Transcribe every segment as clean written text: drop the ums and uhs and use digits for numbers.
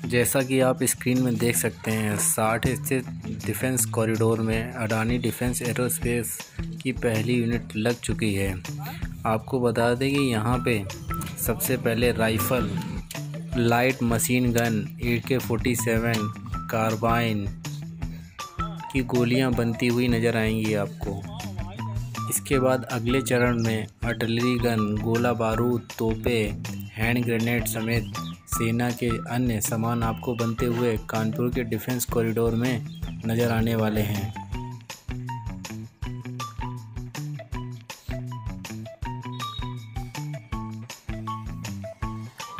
जैसा कि आप स्क्रीन में देख सकते हैं, 60 स्थित डिफेंस कॉरिडोर में अडानी डिफेंस एरोस्पेस की पहली यूनिट लग चुकी है। आपको बता दें कि यहाँ पे सबसे पहले rifle, light machine gun, AK-47 carbine की गोलियां बनती हुई नज़र आएंगी आपको। इसके बाद अगले चरण में आर्टिलरी गन, गोला बारूद, तोपें, हैंड ग्रेनेड समेत सेना के अन्य सामान आपको बनते हुए कानपुर के डिफेंस कॉरिडोर में नज़र आने वाले हैं।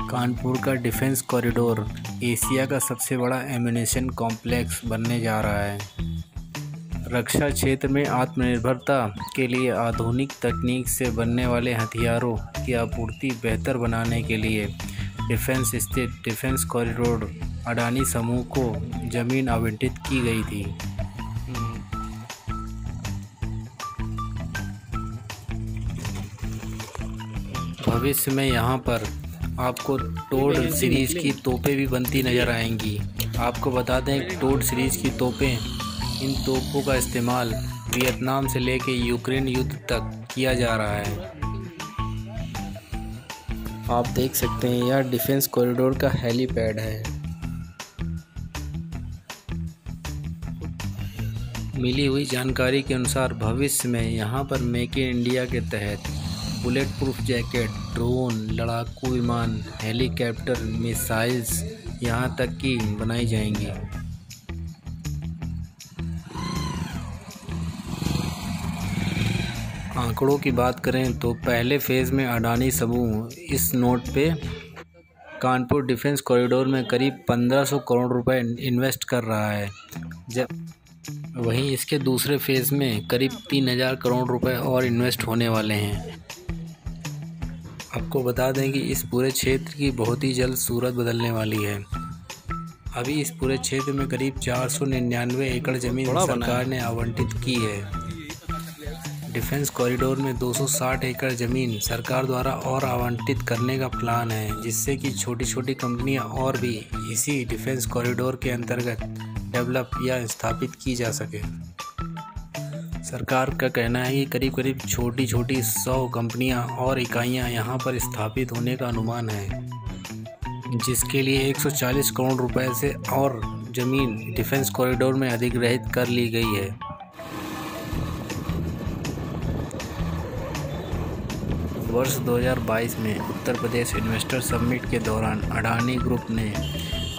कानपुर का डिफेंस कॉरिडोर एशिया का सबसे बड़ा एम्यूनेशन कॉम्प्लेक्स बनने जा रहा है। रक्षा क्षेत्र में आत्मनिर्भरता के लिए आधुनिक तकनीक से बनने वाले हथियारों की आपूर्ति बेहतर बनाने के लिए डिफेंस स्थित डिफेंस कॉरिडोर अडानी समूह को जमीन आवंटित की गई थी। भविष्य में यहाँ पर आपको टोड सीरीज़ की तोपें भी बनती नज़र आएंगी। आपको बता दें, टोड सीरीज़ की तोपें, इन तोपों का इस्तेमाल वियतनाम से लेकर यूक्रेन युद्ध तक किया जा रहा है। आप देख सकते हैं, यह डिफेंस कॉरिडोर का हेलीपैड है। मिली हुई जानकारी के अनुसार भविष्य में यहाँ पर मेक इन इंडिया के तहत बुलेट प्रूफ जैकेट, ड्रोन, लड़ाकू विमान, हेलीकॉप्टर, मिसाइल्स यहाँ तक की बनाई जाएंगी। आंकड़ों की बात करें तो पहले फेज़ में अडानी समूह इस नोट पे कानपुर डिफेंस कॉरिडोर में करीब 1500 करोड़ रुपए इन्वेस्ट कर रहा है। जब वहीं इसके दूसरे फेज़ में करीब 3000 करोड़ रुपए और इन्वेस्ट होने वाले हैं। आपको बता दें कि इस पूरे क्षेत्र की बहुत ही जल्द सूरत बदलने वाली है। अभी इस पूरे क्षेत्र में करीब 499 एकड़ ज़मीन सरकार ने आवंटित की है। डिफेंस कॉरिडोर में 260 एकड़ ज़मीन सरकार द्वारा और आवंटित करने का प्लान है, जिससे कि छोटी छोटी कंपनियां और भी इसी डिफेंस कॉरिडोर के अंतर्गत डेवलप या स्थापित की जा सके। सरकार का कहना है कि करीब करीब छोटी छोटी 100 कंपनियां और इकाइयां यहां पर स्थापित होने का अनुमान है, जिसके लिए 140 करोड़ रुपए से और ज़मीन डिफेंस कॉरिडोर में अधिग्रहित कर ली गई है। वर्ष 2022 में उत्तर प्रदेश इन्वेस्टर समिट के दौरान अडानी ग्रुप ने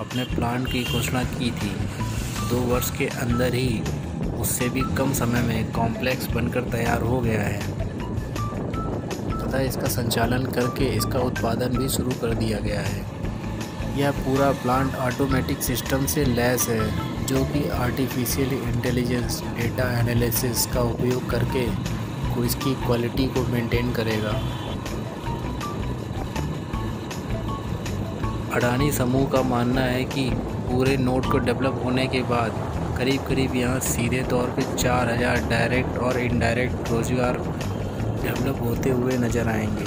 अपने प्लान की घोषणा की थी। 2 वर्ष के अंदर ही उससे भी कम समय में कॉम्प्लेक्स बनकर तैयार हो गया है तथा इसका संचालन करके इसका उत्पादन भी शुरू कर दिया गया है। यह पूरा प्लांट ऑटोमेटिक सिस्टम से लैस है, जो कि आर्टिफिशियल इंटेलिजेंस डेटा एनालिसिस का उपयोग करके इसकी क्वालिटी को मेंटेन करेगा। अडानी समूह का मानना है कि पूरे नोड को डेवलप होने के बाद करीब करीब यहाँ सीधे तौर पे 4000 डायरेक्ट और इनडायरेक्ट रोजगार डेवलप होते हुए नज़र आएंगे।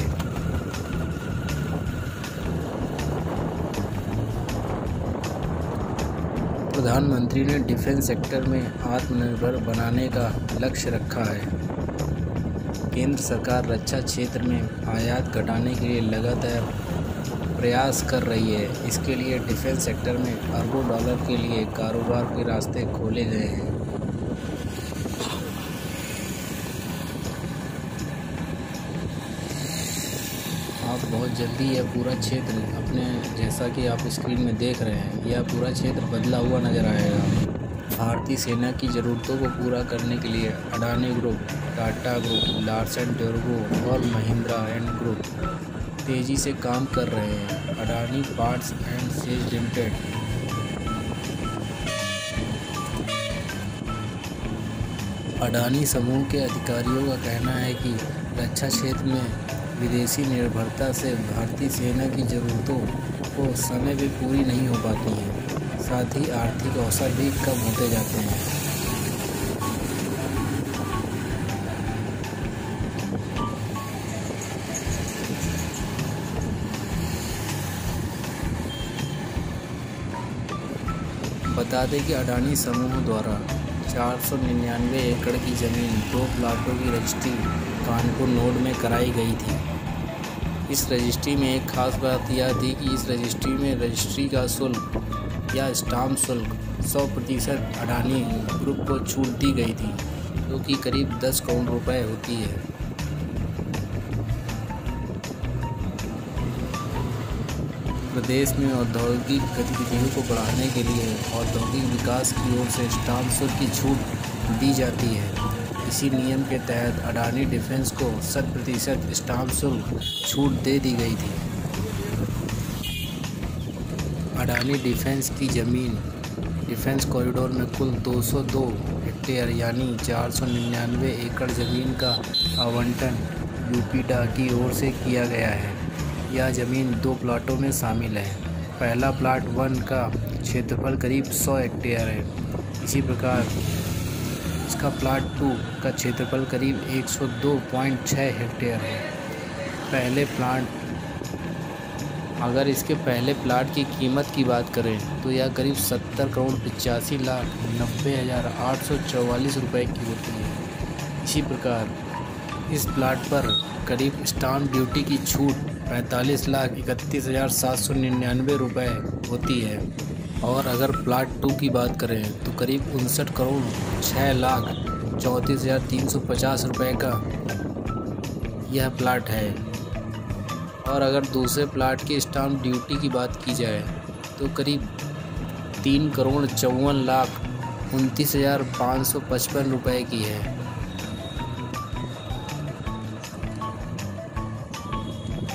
प्रधानमंत्री ने डिफेंस सेक्टर में आत्मनिर्भर बनाने का लक्ष्य रखा है। केंद्र सरकार रक्षा क्षेत्र में आयात घटाने के लिए लगातार प्रयास कर रही है। इसके लिए डिफेंस सेक्टर में अरबों डॉलर के लिए कारोबार के रास्ते खोले गए हैं। आप बहुत जल्दी यह पूरा क्षेत्र अपने, जैसा कि आप स्क्रीन में देख रहे हैं, यह पूरा क्षेत्र बदला हुआ नज़र आएगा। भारतीय सेना की ज़रूरतों को पूरा करने के लिए Adani group, Tata group, Larsen Toubro और महिंद्रा एंड ग्रुप तेज़ी से काम कर रहे हैं। Adani parts and sales limited Adani समूह के अधिकारियों का कहना है कि रक्षा क्षेत्र में विदेशी निर्भरता से भारतीय सेना की ज़रूरतों को समय पे पूरी नहीं हो पाती है, साथ ही आर्थिक अवसर भी कम होते जाते हैं। बता दें कि अडानी समूह द्वारा 499 एकड़ की ज़मीन 2 प्लाटों की रजिस्ट्री कानपुर नोड में कराई गई थी। इस रजिस्ट्री में एक खास बात यह थी कि इस रजिस्ट्री में रजिस्ट्री का शुल्क या स्टाम्प शुल्क 100% अडानी ग्रुप को छूट दी गई थी, जो कि करीब 10 करोड़ रुपए होती है। प्रदेश में औद्योगिक गतिविधियों को बढ़ाने के लिए औद्योगिक विकास की ओर से स्टाम्प शुल्क की छूट दी जाती है। इसी नियम के तहत अडानी डिफेंस को 100% स्टाम्प शुल्क छूट दे दी गई थी। अडानी डिफेंस की ज़मीन डिफेंस कॉरिडोर में कुल 202 हेक्टेयर यानी 499 एकड़ ज़मीन का आवंटन यूपीडा की ओर से किया गया है। यह ज़मीन 2 प्लाटों में शामिल है। पहला प्लाट 1 का क्षेत्रफल करीब 100 हेक्टेयर है। इसी प्रकार इसका प्लाट 2 का क्षेत्रफल करीब 102.6 हेक्टेयर है। अगर इसके पहले प्लाट की कीमत की बात करें तो यह करीब 70,85,90,844 रुपये की होती है। इसी प्रकार इस प्लाट पर करीब स्टाम्प ड्यूटी की छूट 45,31,799 रुपये होती है। और अगर प्लाट 2 की बात करें तो करीब 59,06,34,350 रुपये का यह प्लाट है। और अगर दूसरे प्लाट की स्टाम्प ड्यूटी की बात की जाए तो करीब 3,54,29,555 रुपये की है।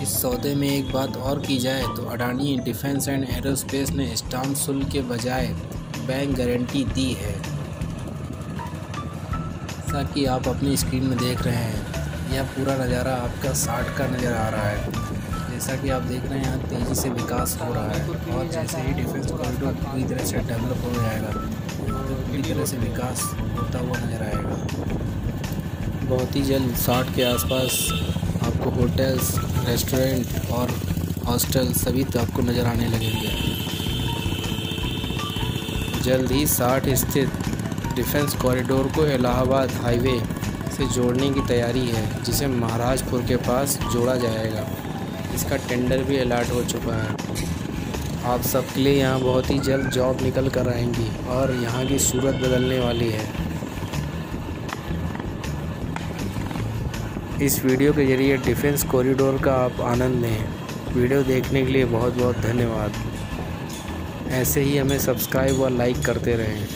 इस सौदे में एक बात और की जाए तो अडानी डिफेंस एंड एरोस्पेस ने स्टाम्प शुल्क के बजाय बैंक गारंटी दी है। जैसा कि आप अपनी स्क्रीन में देख रहे हैं, यह पूरा नज़ारा आपका 60 का नज़र आ रहा है। जैसा कि आप देख रहे हैं, यहाँ तेज़ी से विकास हो रहा है और जैसे ही डिफेंस कॉरिडोर पूरी तरह से डेवलप हो जाएगा तो पूरी तरह से विकास होता हुआ नज़र आएगा। बहुत ही जल्द 60 के आसपास आपको होटल्स, रेस्टोरेंट और हॉस्टल सभी तो आपको नज़र आने लगेंगे। जल्द ही 60 स्थित डिफेंस कॉरिडोर को इलाहाबाद हाईवे से जोड़ने की तैयारी है, जिसे महाराजपुर के पास जोड़ा जाएगा। इसका टेंडर भी अलॉट हो चुका है। आप सबके लिए यहाँ बहुत ही जल्द जॉब निकल कर आएंगी और यहाँ की सूरत बदलने वाली है। इस वीडियो के जरिए डिफेंस कॉरिडोर का आप आनंद लें। वीडियो देखने के लिए बहुत बहुत धन्यवाद। ऐसे ही हमें सब्सक्राइब और लाइक करते रहें।